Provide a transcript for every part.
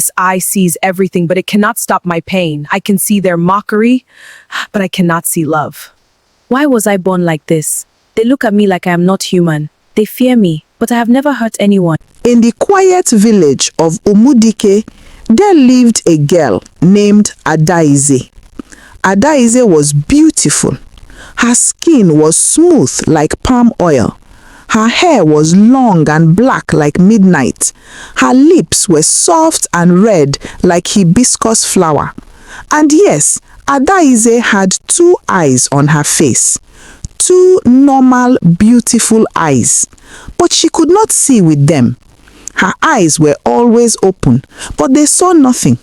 This eye sees everything, but it cannot stop my pain. I can see their mockery, but I cannot see love. Why was I born like this? They look at me like I am not human. They fear me, but I have never hurt anyone. In the quiet village of Umudike, there lived a girl named Adaize. Adaize was beautiful. Her skin was smooth like palm oil. Her hair was long and black like midnight. Her lips were soft and red like hibiscus flower. And yes, Adaize had 2 eyes on her face. 2 normal, beautiful eyes. But she could not see with them. Her eyes were always open, but they saw nothing.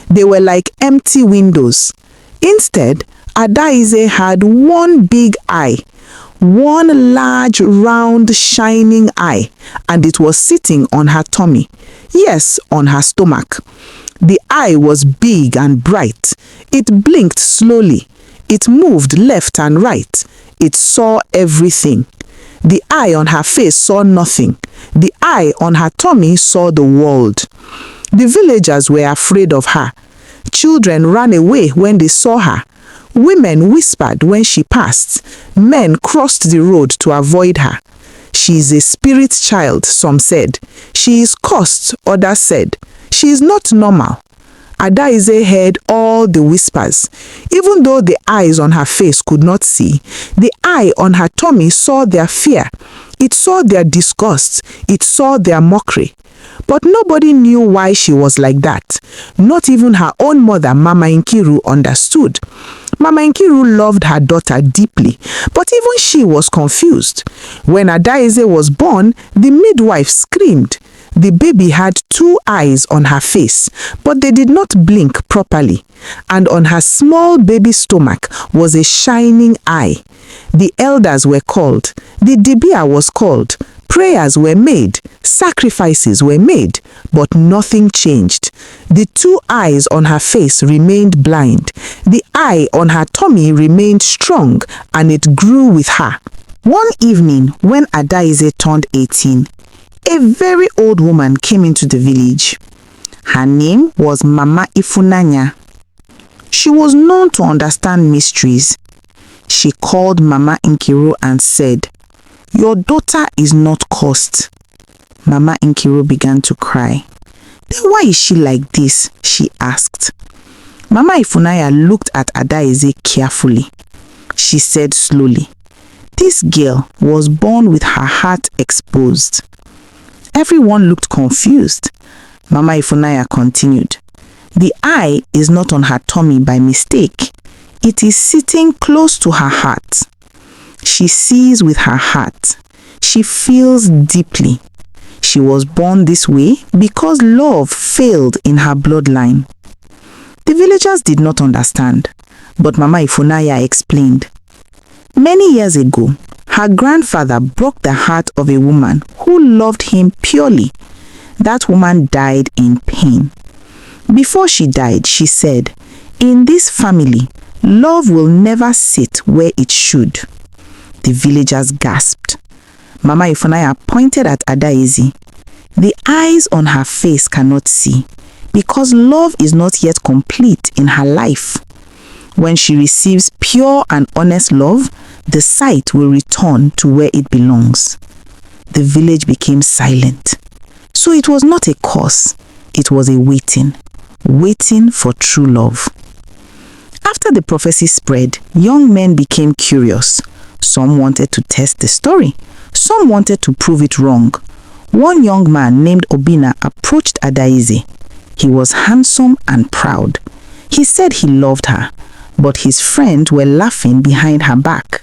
They were like empty windows. Instead, Adaize had 1 big eye. 1 large, round, shining eye, and it was sitting on her tummy. Yes, on her stomach. The eye was big and bright. It blinked slowly. It moved left and right. It saw everything. The eye on her face saw nothing. The eye on her tummy saw the world. The villagers were afraid of her. Children ran away when they saw her. Women whispered when she passed. Men crossed the road to avoid her. She is a spirit child, some said. She is cursed, others said. She is not normal. Adaize heard all the whispers. Even though the eyes on her face could not see, the eye on her tummy saw their fear. It saw their disgust. It saw their mockery. But nobody knew why she was like that. Not even her own mother, Mama Nkiru, understood. Mama Nkiru loved her daughter deeply, but even she was confused. When Adaize was born, the midwife screamed. The baby had 2 eyes on her face, but they did not blink properly. And on her small baby stomach was a shining eye. The elders were called. The dibia was called. Prayers were made. Sacrifices were made, but nothing changed. The 2 eyes on her face remained blind. The eye on her tummy remained strong, and it grew with her. One evening, when Adaize turned 18, a very old woman came into the village. Her name was Mama Ifunanya. She was known to understand mysteries. She called Mama Nkiru and said, "Your daughter is not cursed." Mama Nkiru began to cry. "Then why is she like this?" she asked. Mama Ifunanya looked at Adaize carefully. She said slowly, "This girl was born with her heart exposed." Everyone looked confused. Mama Ifunanya continued, "The eye is not on her tummy by mistake. It is sitting close to her heart. She sees with her heart. She feels deeply. She was born this way because love failed in her bloodline." The villagers did not understand, but Mama Ifunanya explained. Many years ago, her grandfather broke the heart of a woman who loved him purely. That woman died in pain. Before she died, she said, "In this family, love will never sit where it should." The villagers gasped. Mama Ifunanya pointed at Adaize. The eyes on her face cannot see, because love is not yet complete in her life. When she receives pure and honest love, the sight will return to where it belongs. The village became silent. So it was not a curse, it was a waiting for true love. After the prophecy spread, young men became curious. Some wanted to test the story. Some wanted to prove it wrong. One young man named Obina approached Adaize. He was handsome and proud. He said he loved her, but his friends were laughing behind her back.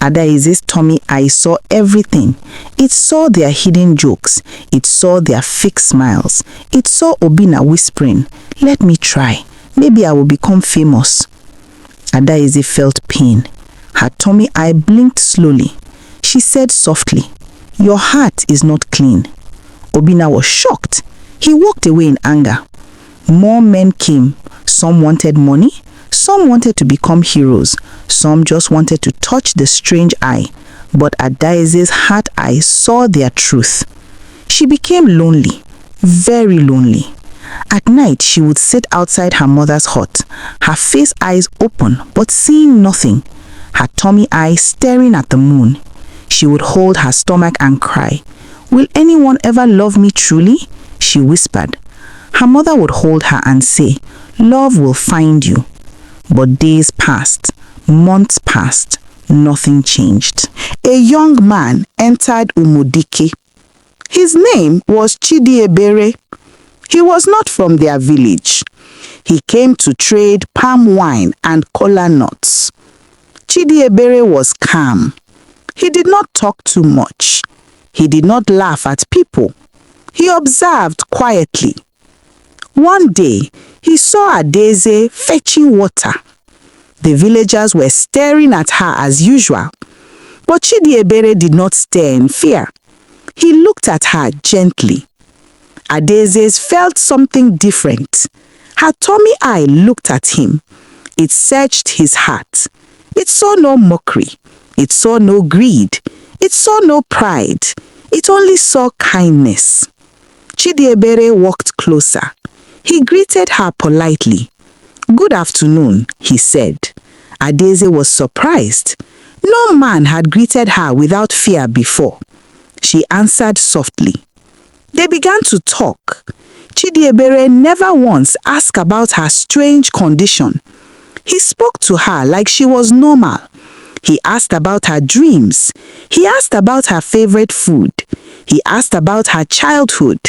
Adaize's tummy eye saw everything. It saw their hidden jokes. It saw their fake smiles. It saw Obina whispering, "Let me try. Maybe I will become famous." Adaize felt pain. Her tummy eye blinked slowly. She said softly, "Your heart is not clean." Obina was shocked. He walked away in anger. More men came. Some wanted money. Some wanted to become heroes. Some just wanted to touch the strange eye. But Adaize's heart eye saw their truth. She became lonely, very lonely. At night, she would sit outside her mother's hut, her face eyes open but seeing nothing, her tummy eye staring at the moon. She would hold her stomach and cry. "Will anyone ever love me truly?" she whispered. Her mother would hold her and say, "Love will find you." But days passed, months passed, nothing changed. A young man entered Umudike. His name was Chidiebere. He was not from their village. He came to trade palm wine and kola nuts. Chidiebere was calm. He did not talk too much. He did not laugh at people. He observed quietly. One day, he saw Adaeze fetching water. The villagers were staring at her as usual. But Chidiebere did not stare in fear. He looked at her gently. Adaeze felt something different. Her tummy eye looked at him. It searched his heart. It saw no mockery. It saw no greed. It saw no pride. It only saw kindness. Chidiebere walked closer. He greeted her politely. "Good afternoon," he said. Adaeze was surprised. No man had greeted her without fear before. She answered softly. They began to talk. Chidiebere never once asked about her strange condition. He spoke to her like she was normal. He asked about her dreams. He asked about her favorite food. He asked about her childhood.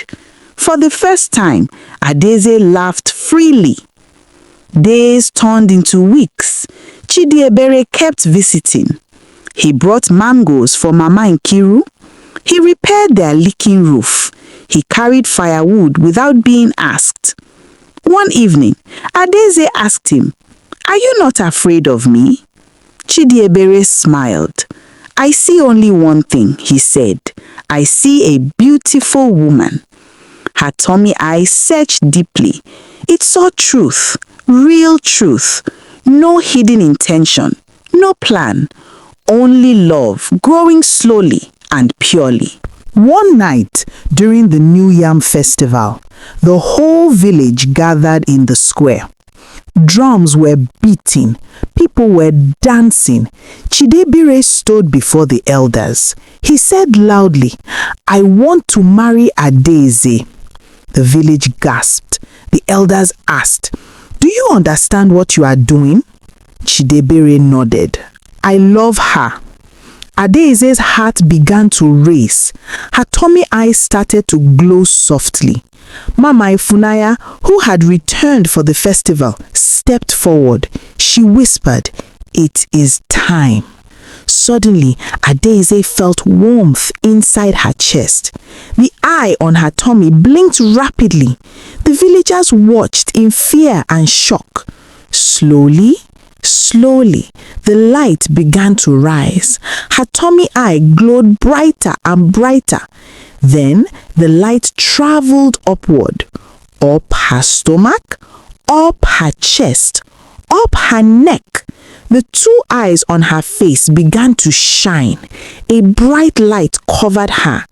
For the first time, Adaeze laughed freely. Days turned into weeks. Chidiebere kept visiting. He brought mangoes for Mama Nkiru. He repaired their leaking roof. He carried firewood without being asked. One evening, Adaeze asked him, "Are you not afraid of me?" Chidiebere smiled. "I see only one thing," he said. "I see a beautiful woman." Her tummy eye searched deeply. It saw truth, real truth, no hidden intention, no plan, only love growing slowly and purely. One night during the New Yam festival, the whole village gathered in the square. Drums were beating, people were dancing. Chidiebere stood before the elders. He said loudly, "I want to marry Adaeze." The village gasped. The elders asked, "Do you understand what you are doing?" Chidiebere nodded. "I love her." Adaeze's heart began to race. Her tummy eyes started to glow softly. Mama Ifunaya, who had returned for the festival, stepped forward. She whispered, "It is time." Suddenly, Adaeze felt warmth inside her chest. The eye on her tummy blinked rapidly. The villagers watched in fear and shock. Slowly, the light began to rise. Her tummy eye glowed brighter and brighter. Then the light traveled upward, up her stomach, up her chest, up her neck. The two eyes on her face began to shine. A bright light covered her,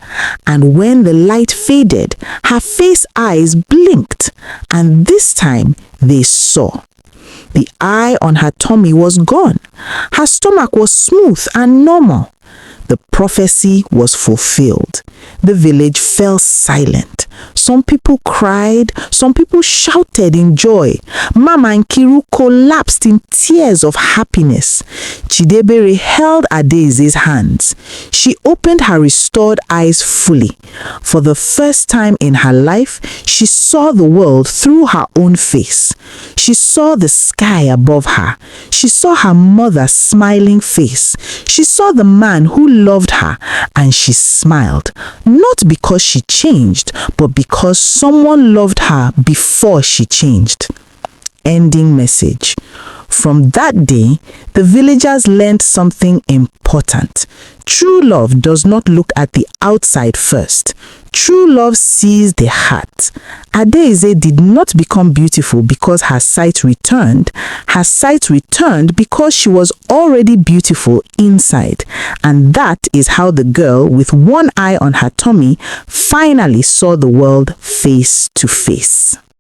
and when the light faded, her face eyes blinked, and this time they saw. The eye on her tummy was gone. Her stomach was smooth and normal. The prophecy was fulfilled. The village fell silent. Some people cried, some people shouted in joy. Mama Nkiru collapsed in tears of happiness. Chidiebere held Adaeze's hands. She opened her restored eyes fully. For the first time in her life, she saw the world through her own face. She saw the sky above her. She saw her mother's smiling face. She saw the man who loved her, and she smiled, not because she changed, but because someone loved her before she changed. Ending message. From that day, the villagers learned something important. True love does not look at the outside first. True love sees the heart. Adaeze did not become beautiful because her sight returned. Her sight returned because she was already beautiful inside. And that is how the girl with one eye on her tummy finally saw the world face to face.